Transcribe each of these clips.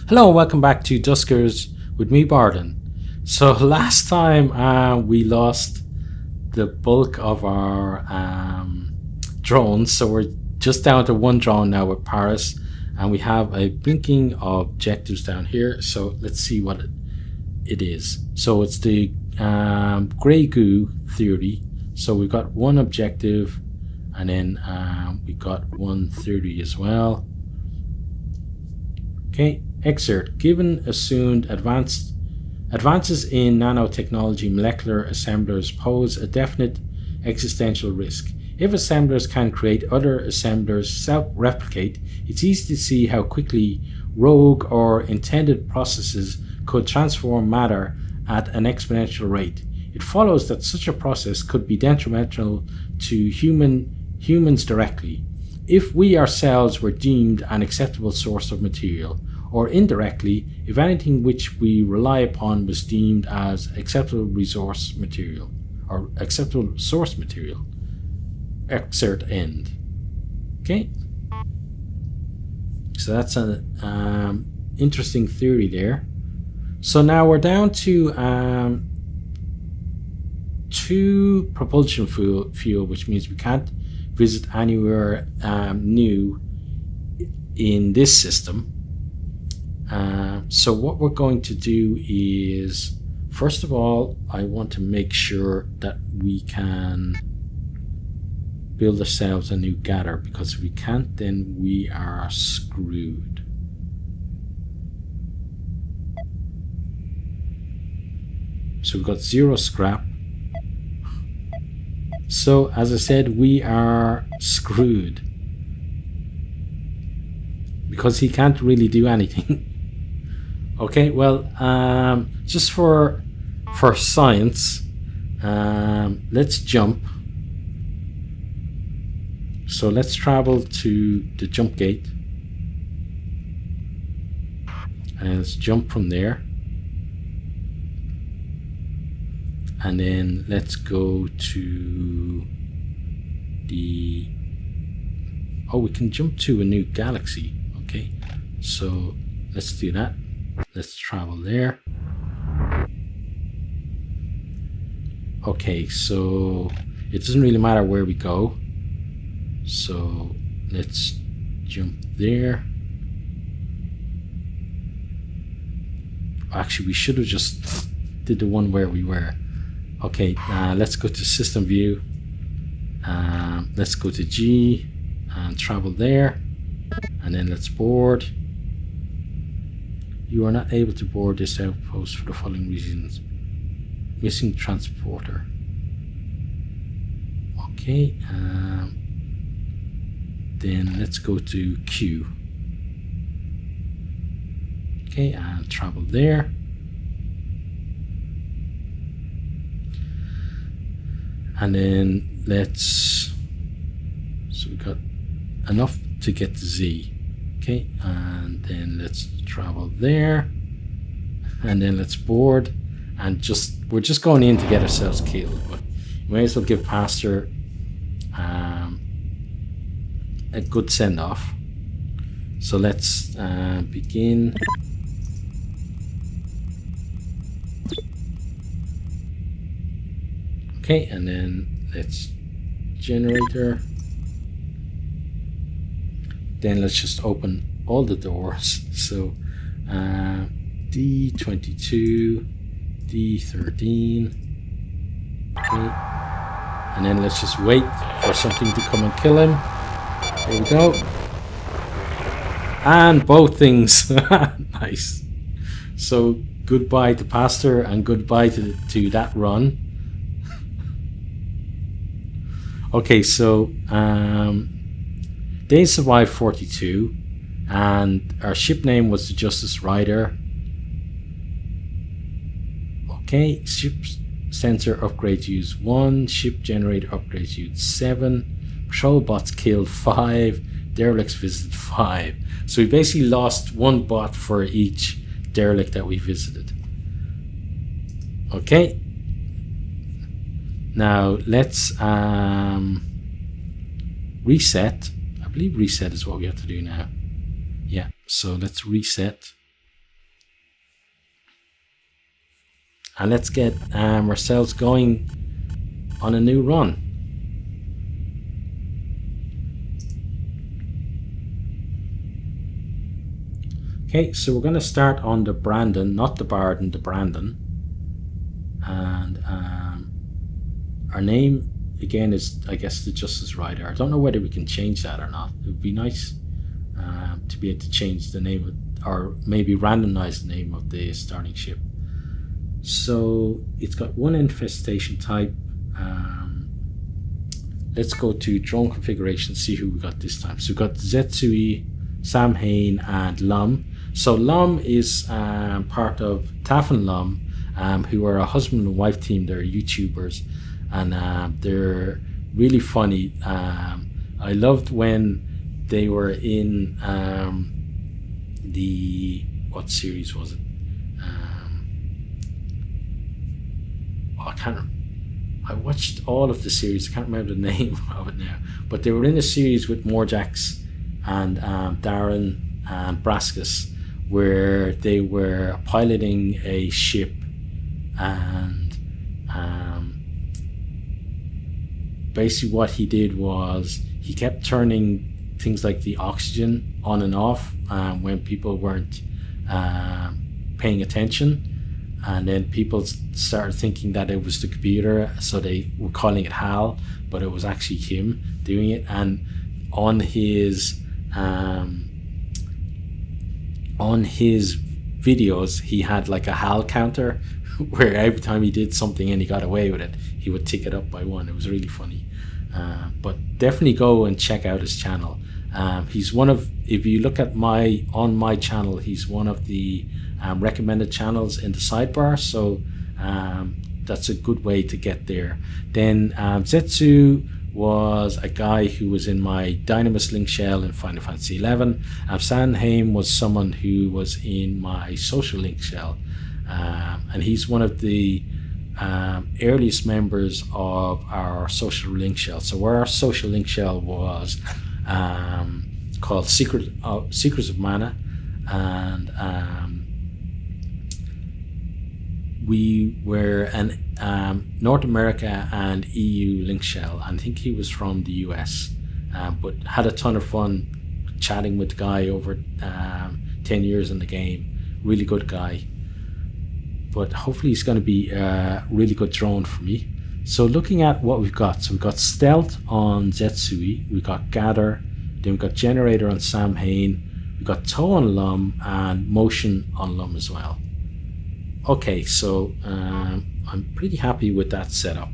Hello, welcome back to Duskers with me, Bardon. So last time we lost the bulk of our drones, so we're just down to one drone now with Paris, and we have a blinking objectives down here. So let's see what it is. So it's the grey goo theory. So we've got one objective, and then we got 130 as well. Okay, excerpt. Given assumed advances in nanotechnology, molecular assemblers pose a definite existential risk. If assemblers can create other assemblers self-replicate, it's easy to see how quickly rogue or intended processes could transform matter at an exponential rate. It follows that such a process could be detrimental to humans directly, if we ourselves were deemed an acceptable source of material, or indirectly, if anything which we rely upon was deemed as acceptable resource material, or acceptable source material. Excerpt end. Okay, so that's an interesting theory there. So now we're down to 2 propulsion fuel, which means we can't visit anywhere new in this system. So what we're going to do is, first of all, I want to make sure that we can build ourselves a new gather, because if we can't, then we are screwed. So we've got 0 scrap. So as I said, we are screwed, because he can't really do anything. Okay, well, just for science, let's jump. So let's travel to the jump gate, and let's jump from there, and then let's go to the, we can jump to a new galaxy. Okay, so let's do that. Let's travel there. Okay, so it doesn't really matter where we go, so let's jump there. Actually, we should have just did the one where we were. Okay, let's go to system view. Let's go to G and travel there, and then let's board. You are not able to board this outpost for the following reasons: missing transporter. Okay, then let's go to Q. Okay, and travel there. And then let's, so we got enough to get to Z. Okay, and then let's travel there, and then let's board, and we're just going in to get ourselves killed, but we may as well give Pastor a good send-off. So let's begin. Okay, and then let's generator. Then let's just open all the doors. So D22, D13. Okay, and then let's just wait for something to come and kill him. There we go. And both things. Nice. So goodbye to Pastor, and goodbye to that run. Okay, so they survived 42, and our ship name was the Justice Rider. Okay, ship sensor upgrades used 1, ship generator upgrades used 7, patrol bots killed 5, derelicts visited 5. So we basically lost 1 bot for each derelict that we visited. Okay, now let's reset. I believe reset is what we have to do now. Yeah, so let's reset. and let's get ourselves going on a new run. Okay, so we're going to start on the Bardon, not the Bardon, the Bardon. And our name again is, I guess, the Justice Rider. I don't know whether we can change that or not. It would be nice to be able to change the name of, or maybe randomize the name of the starting ship. So it's got one infestation type. Let's go to drone configuration, see who we got this time. So we've got Zetsui, Samhain, and Lum. So Lum is part of Taf and Lum, who are a husband and wife team. They're YouTubers, and they're really funny. I loved when they were in what series was it? I watched all of the series. I can't remember the name of it now, but they were in a series with Morjax and Darren and Braskus, where they were piloting a ship, and basically what he did was he kept turning things like the oxygen on and off when people weren't paying attention, and then people started thinking that it was the computer, so they were calling it HAL, but it was actually him doing it. And on his videos he had like a HAL counter where every time he did something and he got away with it, he would tick it up by one. It was really funny. But definitely go and check out his channel. He's one of, if you look at on my channel, he's one of the recommended channels in the sidebar, so that's a good way to get there. Then Zetsu was a guy who was in my Dynamis Link Shell in Final Fantasy XI. Sanheim was someone who was in my Social Link Shell, and he's one of the earliest members of our Social Link Shell. So our Social Link Shell was called Secrets of Mana, and we were an North America and EU link shell. I think he was from the US, but had a ton of fun chatting with the guy over 10 years in the game. Really good guy, but hopefully he's going to be a really good drone for me. So looking at what we've got, so we've got Stealth on Zetsui, we've got Gather, then we've got Generator on Samhain, we've got Tow on Lum, and Motion on Lum as well. Okay, so I'm pretty happy with that setup.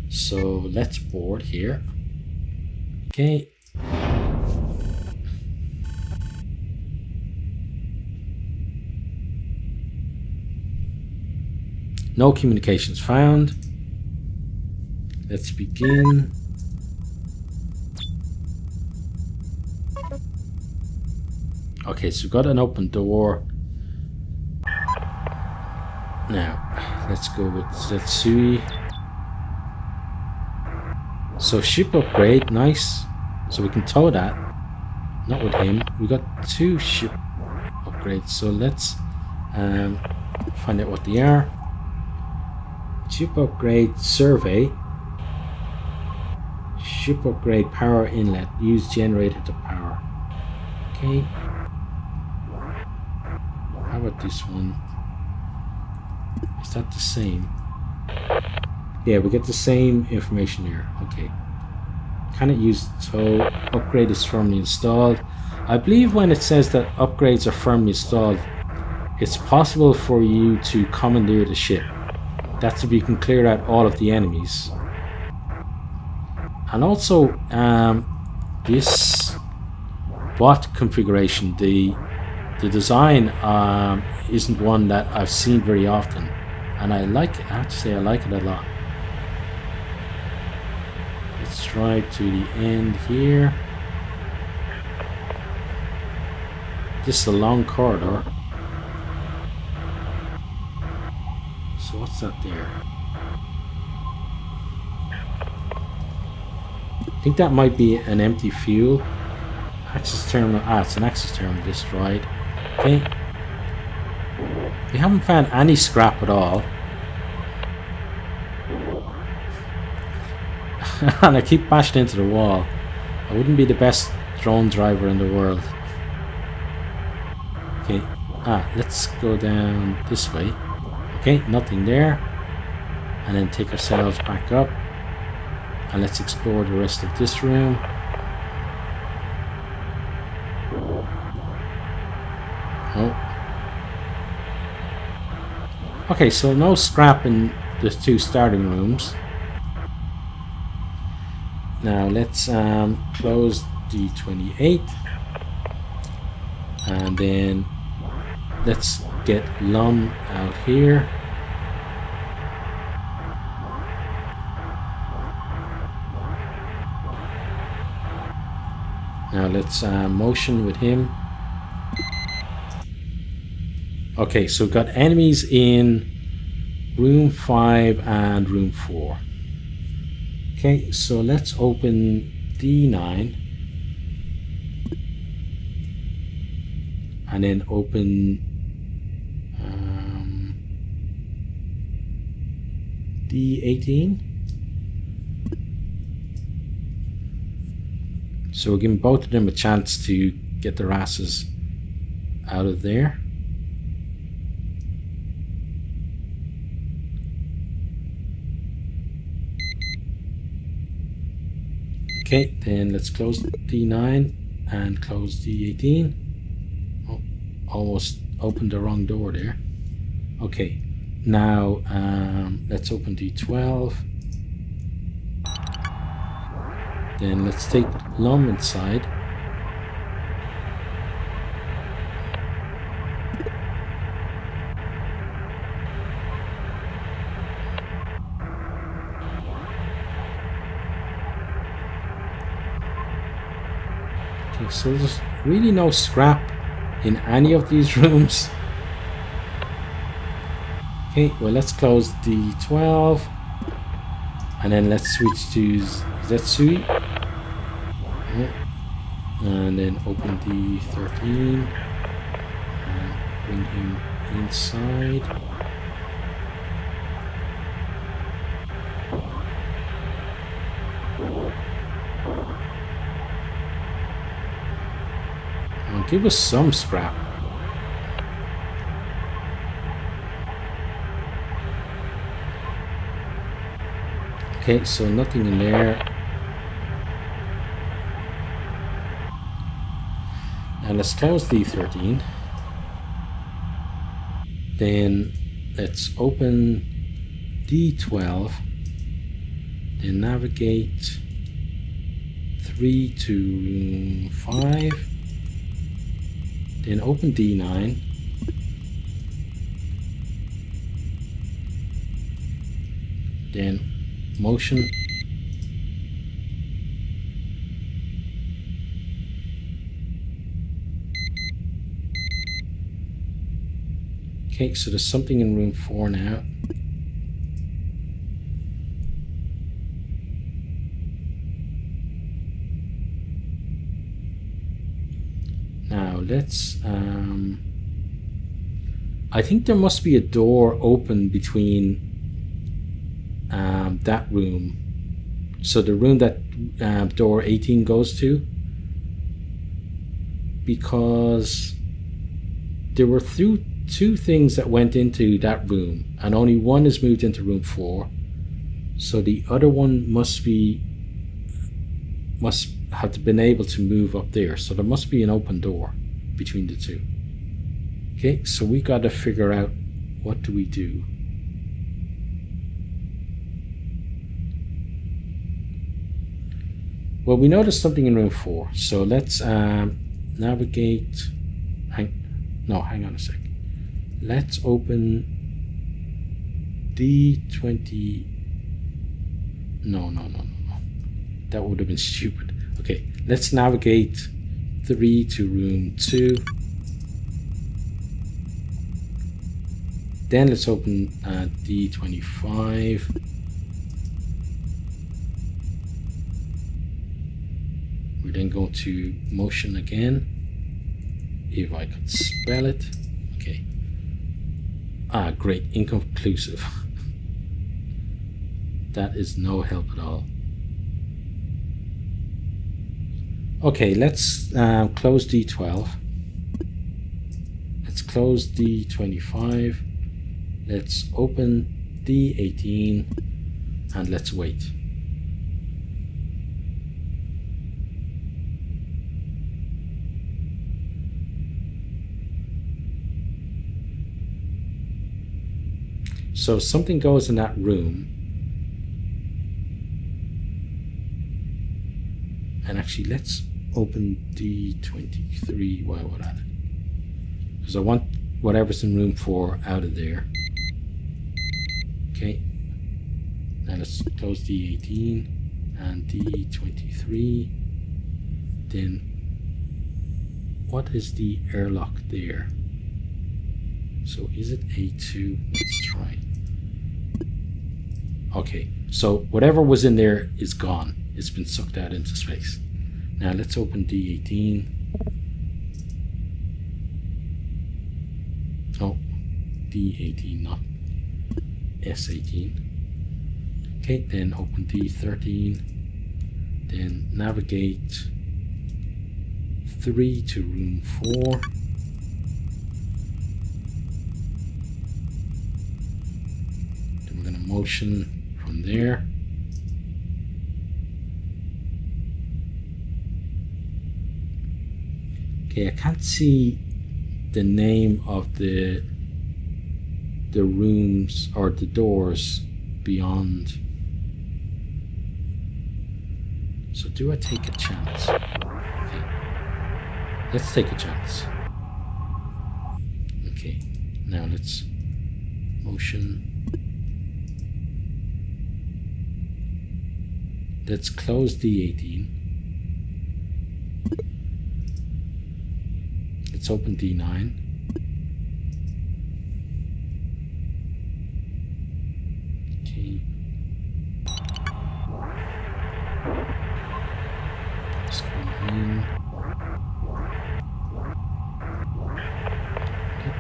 So let's board here. Okay. No communications found. Let's begin. Okay, so we've got an open door. Now, let's go with Zetsui. So ship upgrade, nice. So we can tow that. Not with him. We got 2 ship upgrades. So let's find out what they are. Ship upgrade survey. Ship upgrade power inlet. Use generator to power. Okay. How about this one? Is that the same? Yeah, we get the same information here. Okay. Cannot use tow. Upgrade is firmly installed. I believe when it says that upgrades are firmly installed, it's possible for you to commandeer the ship. That's if you can clear out all of the enemies. And also, this bot configuration, the design isn't one that I've seen very often, and I like it. I have to say I like it a lot. Let's try to the end here. This is a long corridor. So what's that there? I think that might be an empty fuel. Access terminal. It's an access terminal destroyed. Okay. We haven't found any scrap at all. And I keep bashing into the wall. I wouldn't be the best drone driver in the world. Okay, let's go down this way. Okay, nothing there. And then take ourselves back up. And let's explore the rest of this room. Oh. Okay, so no scrap in the two starting rooms. Now let's close D28. And then let's get Lum out here. Now let's motion with him. Okay, so we've got enemies in room 5 and room 4. Okay, so let's open D9. And then open D18. So we're giving both of them a chance to get their asses out of there. Okay, then let's close D9 and close D18. Oh, almost opened the wrong door there. Okay, now let's open D12. Then let's take Lum inside. Okay, so there's really no scrap in any of these rooms. Okay, well let's close D12. And then let's switch to Zetsui. And then open D13. And bring him inside. And give us some scrap. Okay, so nothing in there. And let's close D13. Then let's open D12. Then navigate 3 to room 5. Then open D9. Then motion. Okay, so there's something in room 4 now. Now let's I think there must be a door open between that room, so the room that door 18 goes to, because there were two things that went into that room and only one is moved into room 4, so the other one must have been able to move up there, so there must be an open door between the two. Okay, so we got to figure out what do we do. Well, we noticed something in room 4, so let's navigate. Hang on a sec. Let's open D20. No. That would have been stupid. Okay, let's navigate 3 to room 2. Then let's open D25. We're then going to motion again. If I could spell it. Okay. Great. Inconclusive. That is no help at all. Okay, let's close D12. Let's close D25. Let's open D18 and let's wait. So something goes in that room. And actually, let's open D23 while we're at it. Because I want whatever's in room 4 out of there. Okay. Now let's close D18 and D23. Then, what is the airlock there? So is it A2? Let's try. Okay, so whatever was in there is gone. It's been sucked out into space. Now let's open D18. Oh, D18, not S18. Okay, then open D13. Then navigate 3 to room 4. Then we're going to motion from there. Okay, I can't see the name of the rooms or the doors beyond. So do I take a chance? Okay. Let's take a chance. Okay, now let's motion. Let's close D18. Let's open D9. Okay. Let's go in. Okay.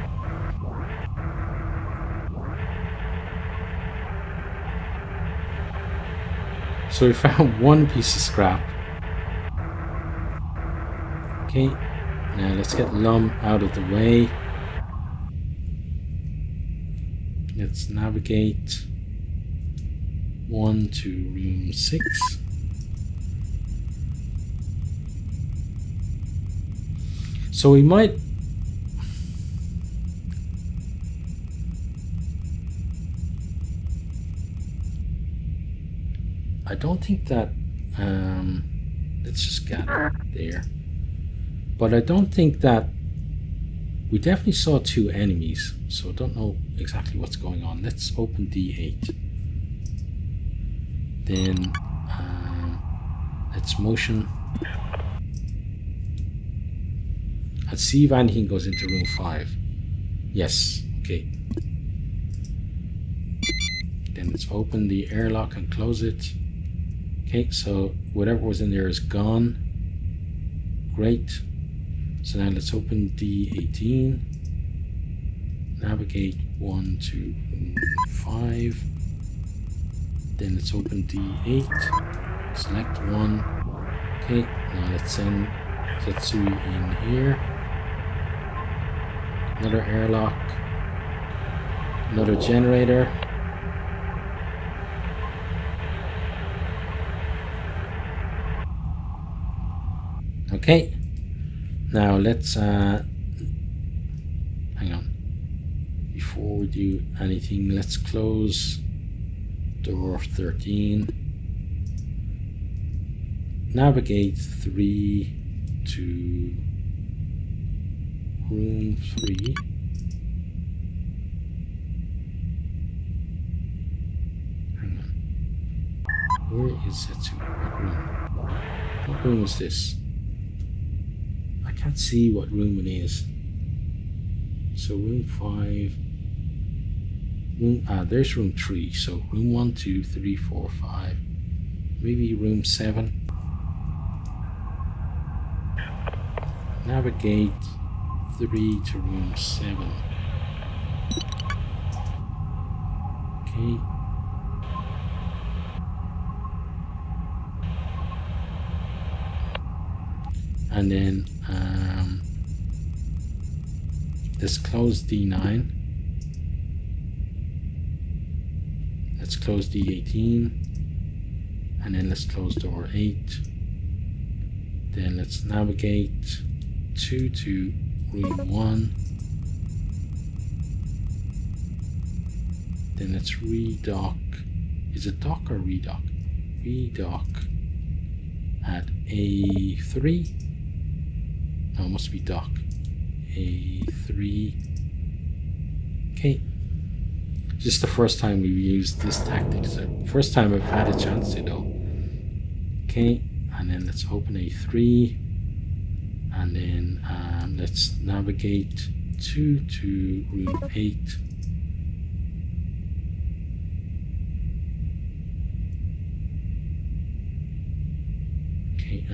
So we found one piece of scrap. Okay. Now let's get Lum out of the way. Let's navigate 1 to room 6. So we might I don't think that let's just gather there. But I don't think that we definitely saw 2 enemies, so I don't know exactly what's going on. Let's open D8. Then let's motion. Let's see if anything goes into room 5. Yes, okay. Then let's open the airlock and close it. Okay, so whatever was in there is gone. Great. So now let's open D18, navigate 1 to 5, then let's open D8, select 1, okay, now let's send Zetsu in here, another airlock, another generator, okay. Now let's hang on. Before we do anything, let's close door 13. Navigate 3 to room 3. Hang on. Where is it? What room? What room is this? I can't see what room it is. So room 5. There's room 3. So room 1, 2, 3, 4, 5. Maybe room 7. Navigate 3 to room 7. Okay. and then let's close D9. Let's close D18, and then let's close door 8. Then let's navigate to room 1. Then let's redock. Is it dock or redock? Redock at A3. No, it must be dock. A3. Okay. This is the first time we've used this tactic. It's the first time I've had a chance to though. Okay, and then let's open A3, and then let's navigate to room 8. Okay,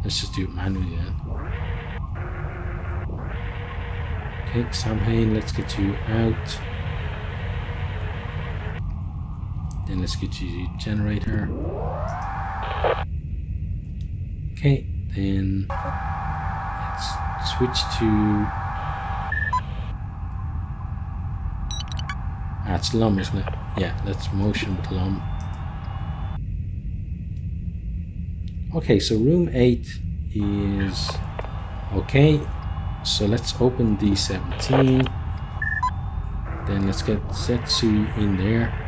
let's just do it manually then. Okay, Samhain, let's get you out. Then let's get you generator. Okay, then let's switch to it's Lum, isn't it? Yeah, let's motion to Lum. Okay, so room 8 is okay. So let's open D17. Then let's get Zetsu in there.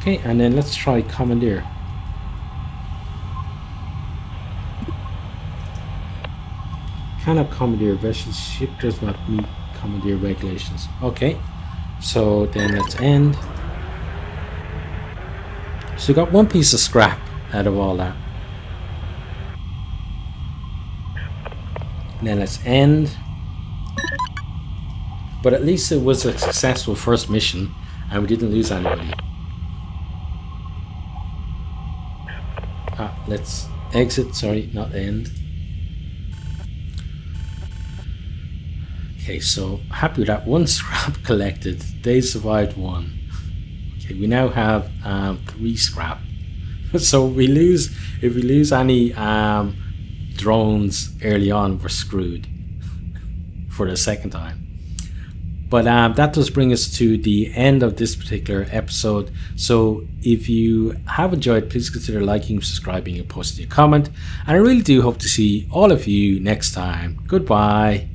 Okay, and then let's try Commandeer. Cannot commandeer vessels. Ship does not meet commandeer regulations. Okay, so then let's end. So we got one piece of scrap out of all that. And then let's end. But at least it was a successful first mission and we didn't lose anybody. Let's exit, sorry, not end. Okay, so happy with that. One scrap collected. They survived one. Okay, we now have 3 scrap. So if we lose any drones early on, we're screwed for the second time. But that does bring us to the end of this particular episode. So if you have enjoyed, please consider liking, subscribing, and posting a comment. And I really do hope to see all of you next time. Goodbye.